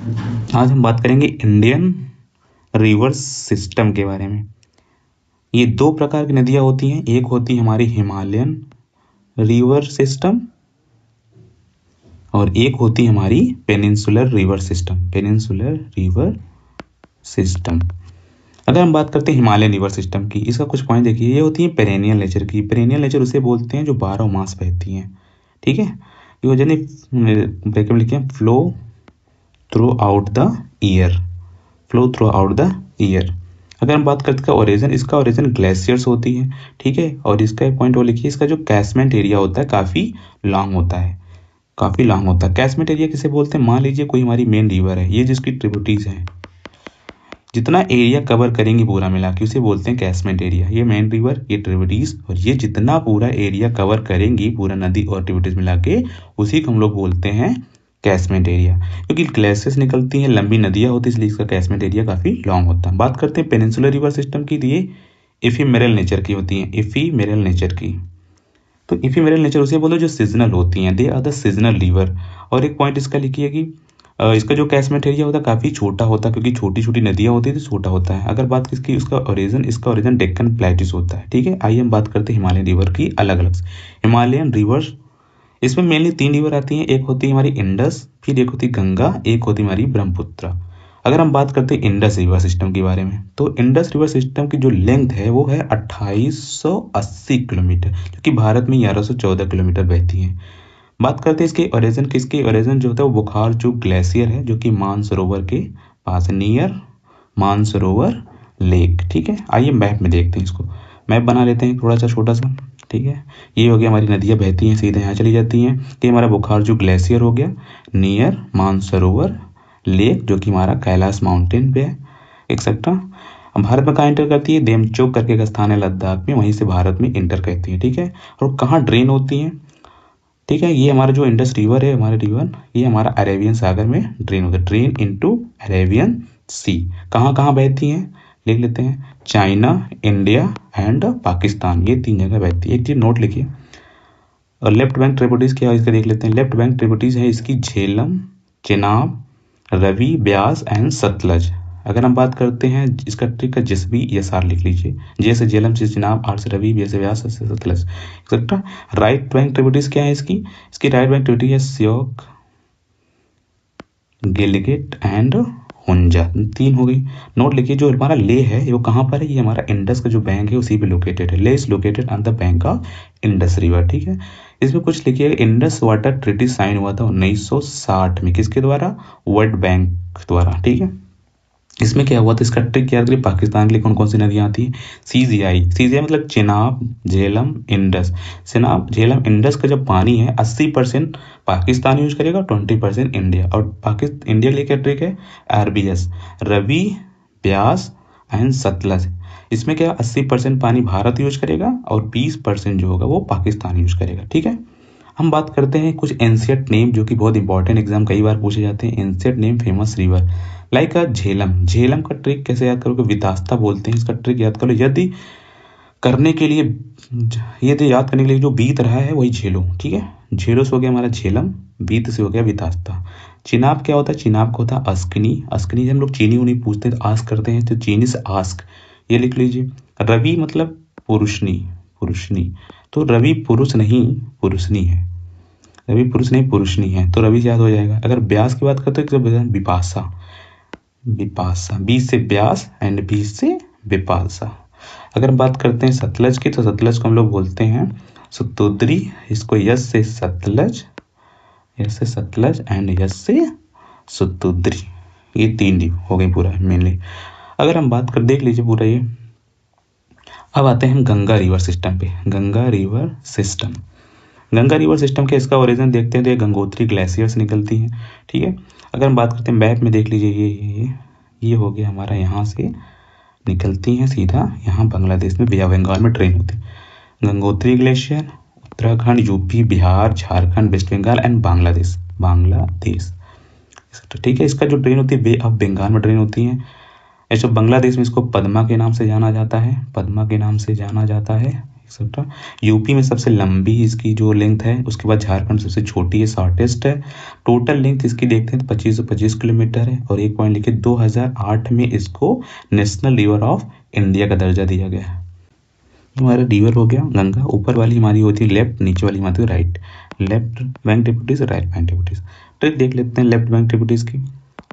आज हम बात करेंगे इंडियन रिवर सिस्टम के बारे में। ये दो प्रकार की नदियाँ होती हैं, एक होती है हमारी हिमालयन रिवर सिस्टम और एक होती है हमारी peninsular river system. Peninsular river system, अगर हम बात करते हैं हिमालयन रिवर सिस्टम की, इसका कुछ पॉइंट देखिए। ये होती है पेरेनियल नेचर की। पेरेनियल नेचर उसे बोलते हैं जो 12 मास बहती हैं, ठीक है। ये वजह ब्रैकेट में लिखे flow through out the year, flow through out the year. अगर हम बात करते हैं ओरिजिन, इसका ओरिजिन ग्लेशियर्स होती है, ठीक है। और इसका एक पॉइंट और लिखिए, इसका जो कैचमेंट एरिया होता है काफ़ी लॉन्ग होता है, काफ़ी लॉन्ग होता है। कैचमेंट एरिया किसे बोलते हैं? मान लीजिए कोई हमारी मेन रिवर है, ये जिसकी ट्रिब्यूटरीज हैं, जितना एरिया कवर करेंगे पूरा मिला के उसे बोलते हैं कैचमेंट एरिया। ये मेन रिवर, ये ट्रिब्यूटरीज, और ये जितना पूरा एरिया कवर करेंगी पूरा नदी और ट्रिब्यूटरीज मिला के, उसी को हम लोग बोलते हैं कैचमेंट एरिया। क्योंकि ग्लेशियर्स निकलती हैं, लंबी नदियाँ होती हैं, इसलिए इसका कैचमेंट एरिया काफ़ी लॉन्ग होता है। बात करते हैं पेनिनसुलर रिवर सिस्टम की, ये इफीमेरल नेचर की होती हैं, इफीमेरल नेचर की। तो इफीमेरल नेचर उसे बोलो जो सीजनल होती हैं, they are the seasonal river. और एक पॉइंट इसका लिखिए कि इसका जो कैचमेंट एरिया होता है काफ़ी छोटा होता है, क्योंकि छोटी छोटी नदियाँ होती है तो छोटा होता है। अगर बात किसकी, उसका ओरिजिन, इसका ओरिजिन डेक्कन प्लेटूज होता है, ठीक है। आइए हम बात करते हैं हिमालयन रिवर की अलग अलग। हिमालयन रिवर्स, इसमें मेनली 3 रिवर आती हैं, एक होती है हमारी इंडस, फिर एक होती गंगा, एक होती हमारी ब्रह्मपुत्र। अगर हम बात करते हैं इंडस रिवर सिस्टम के बारे में, तो इंडस रिवर सिस्टम की जो लेंथ है वो है 2880 किलोमीटर, जो कि भारत में 1114 किलोमीटर बहती है। बात करते हैं इसके ओरिजिन, किसके ओरिजिन जो होता है वो बुखार जो ग्लेशियर है, जो कि मानसरोवर के पास, नियर मानसरोवर लेक, ठीक है। आइए मैप में देखते हैं इसको, मैप बना लेते हैं थोड़ा सा छोटा सा, ठीक है। ये हो गया हमारी नदियाँ बहती हैं सीधे यहाँ चली जाती हैं, कि हमारा बुखार जो ग्लेशियर हो गया नियर मानसरोवर लेक, जो कि हमारा कैलाश माउंटेन पे है, एक्सेट्रा। भारत में कहाँ इंटर करती है? देमचोक करके एक स्थान है लद्दाख में, वहीं से भारत में इंटर करती है, ठीक है। और कहाँ ड्रेन होती हैं, ठीक है। ये हमारा जो इंडस रिवर है, हमारा रिवर, ये हमारा अरेबियन सागर में ड्रेन होता है, ड्रेन इनटू अरेबियन सी। कहाँ कहाँ बहती हैं लिख लेते हैं, चाइना, इंडिया एंड पाकिस्तान, ये 3 जगह बहती है। एक चीज़ नोट लिखिए। और लेफ्ट बैंक ट्रिब्यूटरीज क्या है इसका देख लेते हैं। लेफ्ट बैंक ट्रिब्यूटरीज है इसकी झेलम, चेनाब, रवि, ब्यास एंड सतलज। अगर हम बात करते हैं इसका ट्रिक का जिसबी एस आर लिख लीजिए, जे से झेलम, से चेनाब, आर से रवि, बी से व्यास, से Sutlej, etcetera. Right bank tributaries क्या है इसकी राइट बैंक ट्रिब्यूटरी है श्योक, गिलगिट एंड हुंजा, 3 हो गई। नोट लिखिए, जो हमारा ले है वो कहाँ पर है? ये हमारा इंडस का जो बैंक है उसी पे लोकेटेड है। ले is located on the bank of Indus river, ठीक है। इसमें कुछ लिखिए, इंडस वाटर ट्रीटी साइन हुआ था 1960 में, किसके द्वारा? वर्ल्ड बैंक द्वारा, ठीक है। इसमें क्या हुआ था, इसका ट्रिक याद करिए। पाकिस्तान के लिए कौन कौन सी नदियाँ आती हैं? सीजीआई, सीजीआई मतलब चेनाब, झेलम, इंडस। चेनाब, झेलम, इंडस का जब पानी है 80% पाकिस्तान यूज करेगा, 20% इंडिया। और पाकिस्तान, इंडिया के लिए क्या ट्रिक है? RBS, Ravi, Beas and Sutlej. इसमें क्या 80% पानी भारत यूज करेगा और 20% जो होगा वो पाकिस्तान यूज करेगा, ठीक है। हम बात करते हैं कुछ एंशियंट नेम जो कि बहुत इंपॉर्टेंट, एग्जाम कई बार पूछे जाते हैं। Ancient name famous river like Jhelum. Jhelum का ट्रिक कैसे याद करोगे? विदास्ता बोलते हैं, इसका ट्रिक याद करो। यदि करने के लिए, यदि याद करने के लिए जो बीत रहा है वही झेलो, ठीक है। झेलो से हो गया हमारा झेलम, बीत से हो गया विदास्ता। चिनाब क्या होता है? चिनाब का होता है अस्कनी। अस्कनी से हम लोग चीनी उनी पूछते हैं तो आस्क करते हैं, तो चीनी से आस्क, ये लिख लीजिए। रवि मतलब पुरुषनी, पुरुषनी, तो रवि पुरुष नहीं पुरुषनी है, रवि पुरुष नहीं पुरुषनी है, तो रवि से याद हो जाएगा। अगर ब्यास की बात करते हैं तो विपाशा, विपाशा, बी से ब्यास एंड बी से विपाशा। अगर हम बात करते हैं सतलज की, तो सतलज को हम लोग बोलते हैं सतोद्री, इसको यस से सतलज, यस से सतलज एंड यस से सतोद्री, ये 3 हो गई पूरा मेनली। अगर हम बात कर देख लीजिए पूरा ये। अब आते हैं हम गंगा रिवर सिस्टम पे। Ganga river system, Ganga river system के इसका ओरिजिन देखते हैं तो ये गंगोत्री ग्लेशियर से निकलती हैं, ठीक है। अगर हम बात करते हैं मैप में देख लीजिए, ये हो गया हमारा, यहाँ से निकलती हैं सीधा यहाँ बांग्लादेश में, बे ऑफ बंगाल में ट्रेन होती है। Gangotri glacier Uttarakhand, UP, Bihar, Jharkhand, West Bengal and Bangladesh, Bangladesh, ठीक है। इसका जो ट्रेन होती है बे ऑफ बंगाल में ट्रेन होती है। ऐसे बांग्लादेश में इसको पद्मा के नाम से जाना जाता है, पद्मा के नाम से जाना जाता है, एक्सेट्रा। यूपी में सबसे लंबी इसकी जो लेंथ है, उसके बाद झारखंड सबसे छोटी है, शॉर्टेस्ट है। टोटल लेंथ इसकी देखते हैं तो 2525 किलोमीटर है। और एक पॉइंट लिखे 2008 में इसको नेशनल रिवर ऑफ इंडिया का दर्जा दिया गया है। हमारा रिवर हो गया गंगा, ऊपर वाली हमारी होती है लेफ्ट, नीचे वाली हमारी right. Left bank tributaries, right bank tributaries. Trick देख लेते हैं लेफ्ट बैंक ट्रिब्यूटरीज की।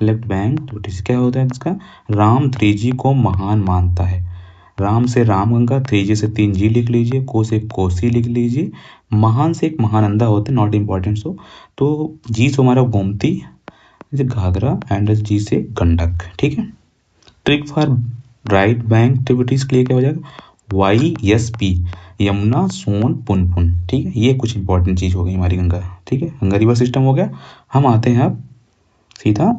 लेफ्ट बैंक ट्रिब्यूटरीज क्या होता है इसका? राम 3G को महान मानता है। राम से रामगंगा, 3G से 3G लिख लीजिए, को से कोसी लिख लीजिए, महान से एक महानंदा होते, नॉट इम्पॉर्टेंट सो। तो जी से हमारा गोमती, घाघरा, एंड जी से गंडक। ठीक है। Trick for right bank tributaries के लिए क्या हो जाएगा? YSP, यमुना, सोन, पुनपुन। ठीक है, ये कुछ इंपॉर्टेंट चीज हो गई हमारी गंगा। ठीक है, गंगा रिवर सिस्टम हो गया। हम आते हैं अब सीधा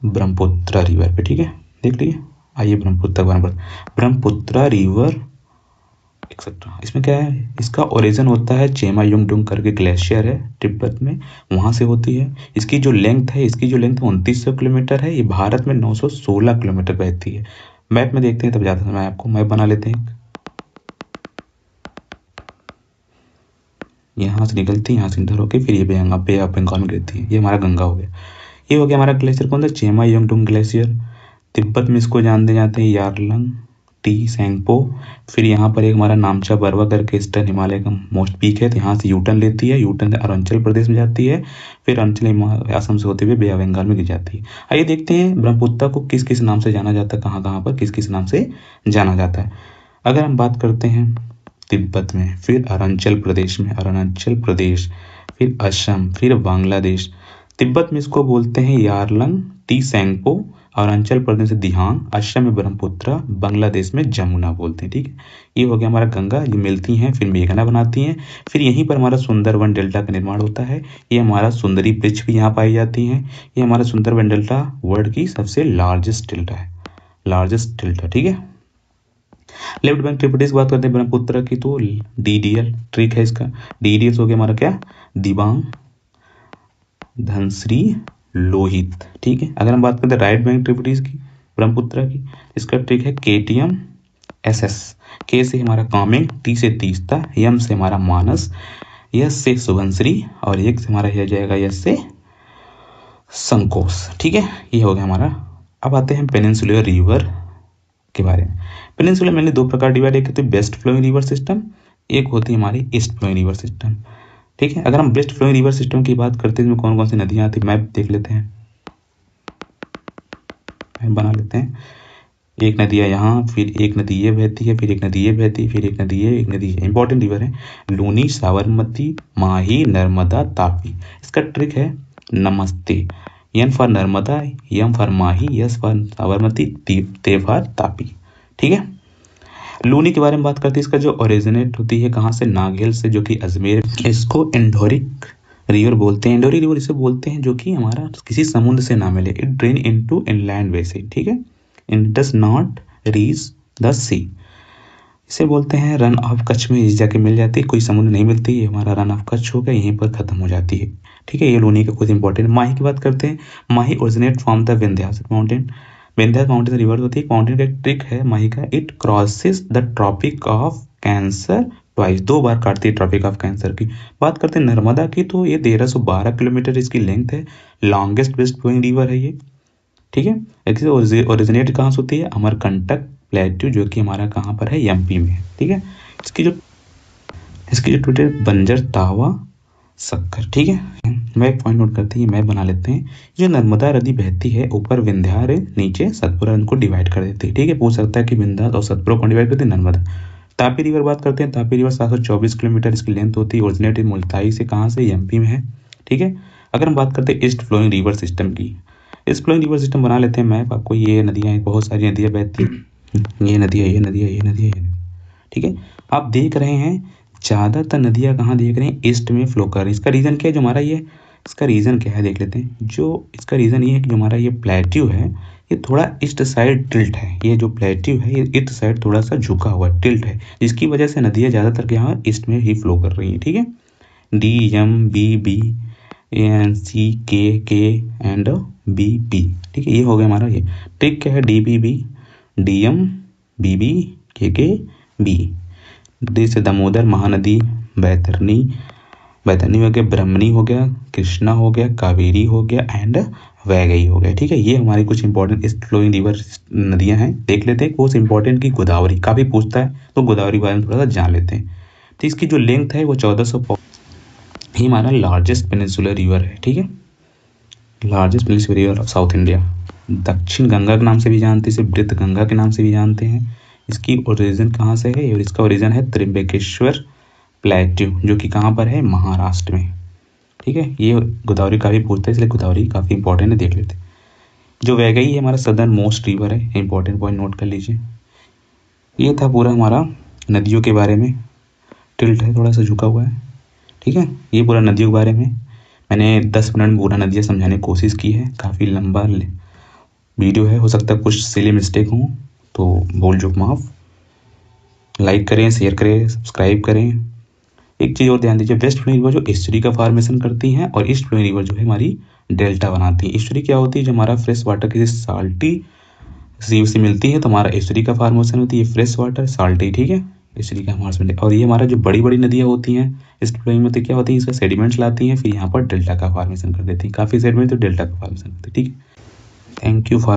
ब्रह्मपुत्र रिवर पे। ठीक है, देख लीजिए, आइए ब्रह्मपुत्र रिवर एक्सेट्रा। इसमें क्या है? इसका ओरिजिन होता है चेमायुंगडुंग करके ग्लेशियर है तिब्बत में, वहां से होती है। इसकी जो लेंथ है 2900 किलोमीटर है। ये भारत में 916 किलोमीटर बहती है। मैप में देखते हैं तब ज्यादा समय आपको, मैप बना लेते हैं। यहाँ से निकलती है, यहाँ से इंटर होकर फिर ये बे ऑफ बंगाल में गिरती है। ये हमारा गंगा हो गया। ये हो गया हमारा ग्लेशियर कौन सा? चेमायुंगडुंग ग्लेशियर। तिब्बत में इसको जानते जाते हैं यारलंग टी सेंगपो। फिर यहाँ पर एक हमारा नामचा बरवा करके ईस्टर्न हिमालय का मोस्ट पीक है। तो यहाँ से यूटर्न लेती है, यूटर्न से अरुणाचल प्रदेश में जाती है, फिर अरुणाचल असम से होते हुए बे ऑफ बंगाल में गिर जाती है। आइए देखते हैं ब्रह्मपुत्र को किस किस नाम से जाना जाता है, कहाँ कहाँ पर किस किस नाम से जाना जाता है। अगर हम बात करते हैं तिब्बत में, फिर अरुणाचल प्रदेश में, फिर असम, फिर बांग्लादेश। तिब्बत में इसको बोलते हैं यारलंग टी सेंगपो, अरुणाचल प्रदेश से दिहांग, असम में ब्रह्मपुत्र, बांग्लादेश में जमुना बोलते हैं। ठीक है, ये हो गया हमारा गंगा। ये मिलती हैं फिर मेघना बनाती हैं। फिर यहीं पर हमारा सुंदरवन डेल्टा का निर्माण होता है। ये हमारा सुंदरी ब्रिज भी यहाँ पाई जाती हैं। ये हमारा सुंदरवन डेल्टा वर्ल्ड की सबसे लार्जेस्ट डेल्टा है, लार्जेस्ट डेल्टा। ठीक है, लेफ्ट बैंक ट्रिब्यूटरीज की बात करते हैं ब्रह्मपुत्र की, तो DDL ट्रिक है इसका। DDL हो गया हमारा क्या? दिबांग, धनश्री, लोहित। ठीक है, अगर हम बात करते हैं राइट बैंक ट्रिब्यूटरीज की ब्रह्मपुत्र की, इसका ट्रिक है KTM SS। के से हमारा कामेंग, टी से तीस्ता, यम से हमारा मानस, यस से सुबनश्री, और एक से हमारा यह जाएगा यस से संकोच। ठीक है, ये हो गया हमारा। अब आते हैं पेनिनसुलर रिवर के बारे में। पेनिनसुला मैंने दो प्रकार डिवाइड, एक होती है वेस्ट फ्लोइंग रिवर सिस्टम, एक होती है हमारी ईस्ट फ्लोइंग रिवर सिस्टम। ठीक है, अगर हम वेस्ट फ्लोइंग रिवर सिस्टम की बात करते हैं इसमें कौन कौन सी नदियां आती है, मैप देख लेते हैं, मैप बना लेते हैं। एक नदी है यहाँ, फिर एक नदी ये बहती है, फिर एक नदी ये बहती है, फिर एक नदी ये, एक नदी है। इंपॉर्टेंट रिवर है लूनी, साबरमती, माही, नर्मदा, तापी। इसका ट्रिक है नमस्ते, N for Narmada, M for Mahi, S for Sabarmati, T for Tapi. ठीक है, लूनी के बारे में बात करते हैं। इसका जो ओरिजिनेट होती है कहाँ से? नागेल से, जो कि अजमेर। इसको एंडोरिक रिवर बोलते हैं। एंडोरिक रिवर इसे बोलते हैं जो कि हमारा किसी समुद्र से ना मिले। It drain into inland basin. ठीक है, it does not reach the sea. इसे बोलते हैं रन ऑफ कच्छ में जाके मिल जाती है, कोई समुद्र नहीं मिलती, ये हमारा रन ऑफ कच्छ हो गया, यहीं पर खत्म हो जाती है। ठीक है, ये लूनी का कुछ इंपॉर्टेंट। माही की बात करते हैं। Mahi originate from the Vindhyachal mountain. Vindhyachal mountain river होती है, माउंटेन का एक ट्रिक है माही का, it crosses the tropic of Cancer twice, 2 बार काटती है ट्रॉपिक ऑफ कैंसर की। बात करते हैं नर्मदा की, तो ये 1312 किलोमीटर इसकी लेंथ है, लॉन्गेस्ट वेस्ट फ्लोइंग रिवर है ये। ठीक है, ओरिजिनेट कहाँ से होती है? अमरकंटक प्लेट्यू, जो कि हमारा कहाँ पर है? MP में। ठीक है, इसकी जो टोटल बंजर तावा सक्कर। ठीक है, मैं एक पॉइंट नोट करते हैं, मैप बना लेते हैं। जो नर्मदा नदी बहती है, ऊपर विंध्या नीचे सतपुरा, उनको डिवाइड कर देती है। ठीक है, पूछ सकता है कि विंध्या और सतपुरा को डिवाइड करती है नर्मदा। तापी रिवर बात करते हैं। तापी रिवर 724 किलोमीटर इसकी लेंथ होती है। ओरिजिनेट मुल्ताई से, कहाँ से? MP में है। ठीक है, अगर हम बात करते हैं ईस्ट फ्लोइंग रिवर सिस्टम की, ईस्ट फ्लोइंग रिवर सिस्टम बना लेते हैं मैप आपको। ये नदियाँ, बहुत सारी नदियाँ बहती हैं, ये नदी है, ये नदी है, ये नदी है, ये नदी। ठीक है, आप देख रहे हैं ज़्यादातर नदियाँ कहाँ देख रहे हैं? ईस्ट में फ्लो कर रही है। इसका रीज़न क्या है? जो हमारा ये, इसका रीज़न क्या है देख लेते हैं। जो इसका रीज़न ये है कि जो हमारा ये प्लेट्यू है, ये थोड़ा ईस्ट साइड टिल्ट है। ये जो प्लेट्यू है ये ईस्ट साइड थोड़ा सा झुका हुआ है, टिल्ट है, जिसकी वजह से नदियाँ ज़्यादातर क्या है? ईस्ट में ही फ्लो कर रही हैं। ठीक है, DMBB ANC KK and BP। ठीक है, ये हो गया हमारा ये ट्रिक। क्या है? DBB DM BB KK B। जैसे दामोदर, महानदी, बैतरनी हो गया, ब्रह्मणी हो गया, कृष्णा हो गया, कावेरी हो गया एंड वैगई हो गया। ठीक है, ये हमारी कुछ इंपॉर्टेंट ईस्ट फ्लोइंग रिवर नदियां हैं। देख लेते हैं कुछ इंपॉर्टेंट की गोदावरी काफ़ी पूछता है, तो गोदावरी के बारे में थोड़ा सा जान लेते हैं। तो इसकी जो लेंथ है वो 1400 ही हमारा लार्जेस्ट पेनिनसुलर रिवर है। ठीक है, largest peninsular river of south India. दक्षिण गंगा के नाम से भी जानते हैं, इसे वृत्त गंगा के नाम से भी जानते हैं। इसकी ओरिजिन कहाँ से है, और इसका ओरिजिन है त्रिम्बकेश्वर प्लेट्यू, जो कि कहाँ पर है, महाराष्ट्र में। ठीक है, ये गोदावरी काफ़ी पूछता है, इसलिए गोदावरी काफ़ी इंपॉर्टेंट है, देख लेते हैं। जो वैगई है हमारा सदर्न मोस्ट रिवर है, इंपॉर्टेंट पॉइंट नोट कर लीजिए। ये था पूरा हमारा नदियों के बारे में। टिल्ट है, थोड़ा सा झुका हुआ है। ठीक है, ये पूरा नदियों के बारे में मैंने 10 मिनट में पूरा नदियाँ समझाने की कोशिश की है। काफ़ी लंबा वीडियो है, हो सकता है कुछ सिली मिस्टेक हो, तो भूल चूक माफ़। लाइक करें, शेयर करें, सब्सक्राइब करें। एक चीज़ और ध्यान दीजिए, वेस्ट फ्लोइंग रिवर जो एस्चुरी का फॉर्मेशन करती हैं, और ईस्ट फ्लोइंग रिवर जो है हमारी डेल्टा बनाती है। एस्चुरी क्या होती है, जो हमारा फ्रेश वाटर किसी साल्टी सी से मिलती है, तो हमारा एस्चुरी का फॉर्मेशन होती है, फ्रेश वाटर साल्टी। ठीक है, एस्चुरी का फॉर्मेशन। और ये हमारा जो बड़ी बड़ी नदियाँ होती हैं ईस्ट फ्लोइंग में, तो क्या होती है, इसका सेडिमेंट्स लाती हैं, फिर यहाँ पर डेल्टा का फॉर्मेशन कर देती है। काफ़ी सेडिमेंट तो डेल्टा का फॉर्मेशन करती है। ठीक है, थैंक यू फॉर